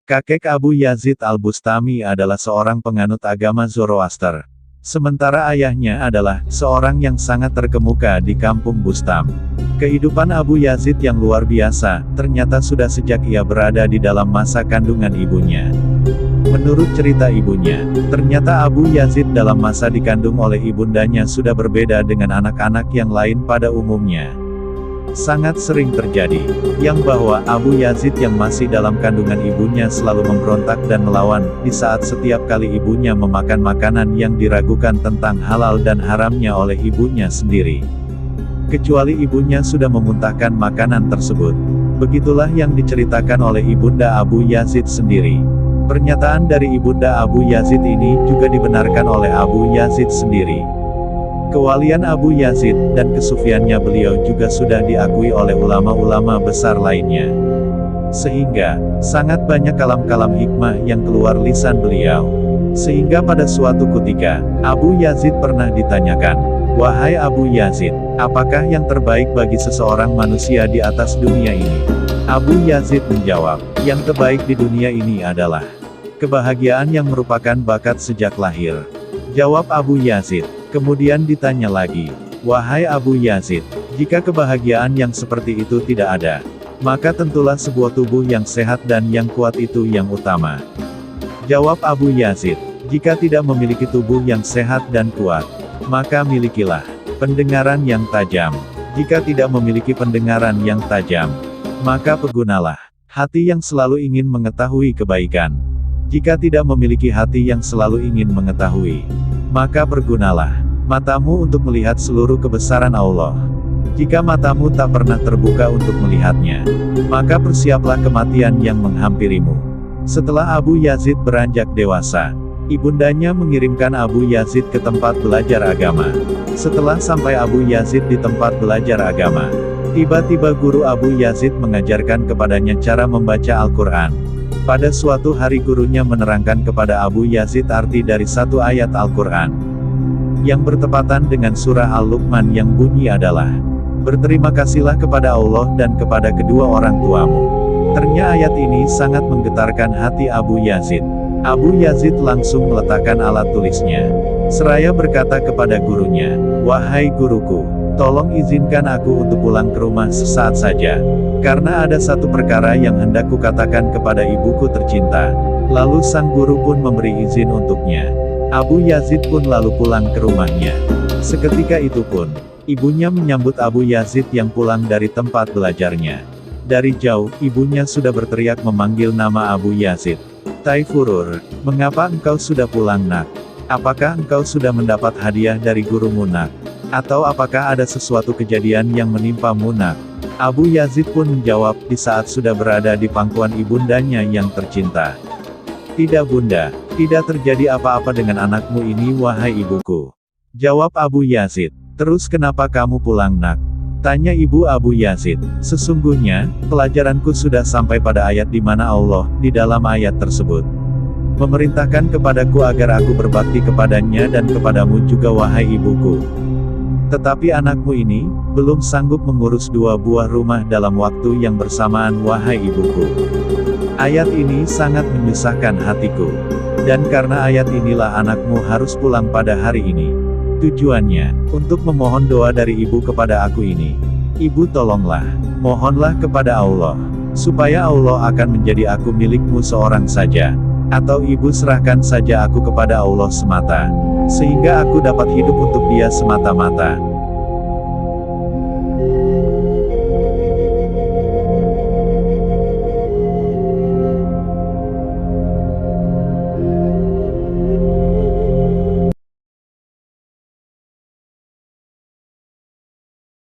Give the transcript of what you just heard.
Kakek Abu Yazid al-Bustami adalah seorang penganut agama Zoroaster. Sementara ayahnya adalah seorang yang sangat terkemuka di kampung Bustam. Kehidupan Abu Yazid yang luar biasa, ternyata sudah sejak ia berada di dalam masa kandungan ibunya. Menurut cerita ibunya, ternyata Abu Yazid dalam masa dikandung oleh ibundanya sudah berbeda dengan anak-anak yang lain pada umumnya. Sangat sering terjadi, yang bahwa Abu Yazid yang masih dalam kandungan ibunya selalu memberontak dan melawan, di saat setiap kali ibunya memakan makanan yang diragukan tentang halal dan haramnya oleh ibunya sendiri. Kecuali ibunya sudah memuntahkan makanan tersebut. Begitulah yang diceritakan oleh ibunda Abu Yazid sendiri. Pernyataan dari ibunda Abu Yazid ini juga dibenarkan oleh Abu Yazid sendiri. Kewalian Abu Yazid, dan kesufiannya beliau juga sudah diakui oleh ulama-ulama besar lainnya. Sehingga, sangat banyak kalam-kalam hikmah yang keluar lisan beliau. Sehingga pada suatu ketika, Abu Yazid pernah ditanyakan, "Wahai Abu Yazid, apakah yang terbaik bagi seseorang manusia di atas dunia ini?" Abu Yazid menjawab, "Yang terbaik di dunia ini adalah kebahagiaan yang merupakan bakat sejak lahir." Jawab Abu Yazid. Kemudian ditanya lagi, "Wahai Abu Yazid, jika kebahagiaan yang seperti itu tidak ada, maka tentulah sebuah tubuh yang sehat dan yang kuat itu yang utama." Jawab Abu Yazid, "Jika tidak memiliki tubuh yang sehat dan kuat, maka milikilah pendengaran yang tajam. Jika tidak memiliki pendengaran yang tajam, maka pergunalah hati yang selalu ingin mengetahui kebaikan. Jika tidak memiliki hati yang selalu ingin mengetahui, maka pergunalah matamu untuk melihat seluruh kebesaran Allah. Jika matamu tak pernah terbuka untuk melihatnya, maka persiaplah kematian yang menghampirimu." Setelah Abu Yazid beranjak dewasa, ibundanya mengirimkan Abu Yazid ke tempat belajar agama. Setelah sampai Abu Yazid di tempat belajar agama, tiba-tiba guru Abu Yazid mengajarkan kepadanya cara membaca Al-Quran. Pada suatu hari gurunya menerangkan kepada Abu Yazid arti dari satu ayat Al-Quran, yang bertepatan dengan surah Al-Luqman yang bunyi adalah, "Berterima kasihlah kepada Allah dan kepada kedua orang tuamu." Ternyata ayat ini sangat menggetarkan hati Abu Yazid. Abu Yazid langsung meletakkan alat tulisnya. Seraya berkata kepada gurunya, "Wahai guruku, tolong izinkan aku untuk pulang ke rumah sesaat saja. Karena ada satu perkara yang hendak kukatakan kepada ibuku tercinta." Lalu sang guru pun memberi izin untuknya. Abu Yazid pun lalu pulang ke rumahnya. Seketika itu pun, ibunya menyambut Abu Yazid yang pulang dari tempat belajarnya. Dari jauh, ibunya sudah berteriak memanggil nama Abu Yazid. "Taifurur, mengapa engkau sudah pulang nak? Apakah engkau sudah mendapat hadiah dari gurumu nak? Atau apakah ada sesuatu kejadian yang menimpamu nak?" Abu Yazid pun menjawab, di saat sudah berada di pangkuan ibundanya yang tercinta, "Tidak bunda, tidak terjadi apa-apa dengan anakmu ini wahai ibuku." Jawab Abu Yazid, "Terus kenapa kamu pulang nak?" Tanya ibu Abu Yazid, "Sesungguhnya, pelajaranku sudah sampai pada ayat di mana Allah, di dalam ayat tersebut, memerintahkan kepadaku agar aku berbakti kepadanya dan kepadamu juga wahai ibuku. Tetapi anakmu ini, belum sanggup mengurus 2 buah rumah dalam waktu yang bersamaan wahai ibuku. Ayat ini sangat menyusahkan hatiku. Dan karena ayat inilah anakmu harus pulang pada hari ini. Tujuannya, untuk memohon doa dari ibu kepada aku ini. Ibu tolonglah, mohonlah kepada Allah, supaya Allah akan menjadi aku milikmu seorang saja. Atau ibu serahkan saja aku kepada Allah semata, sehingga aku dapat hidup untuk Dia semata-mata."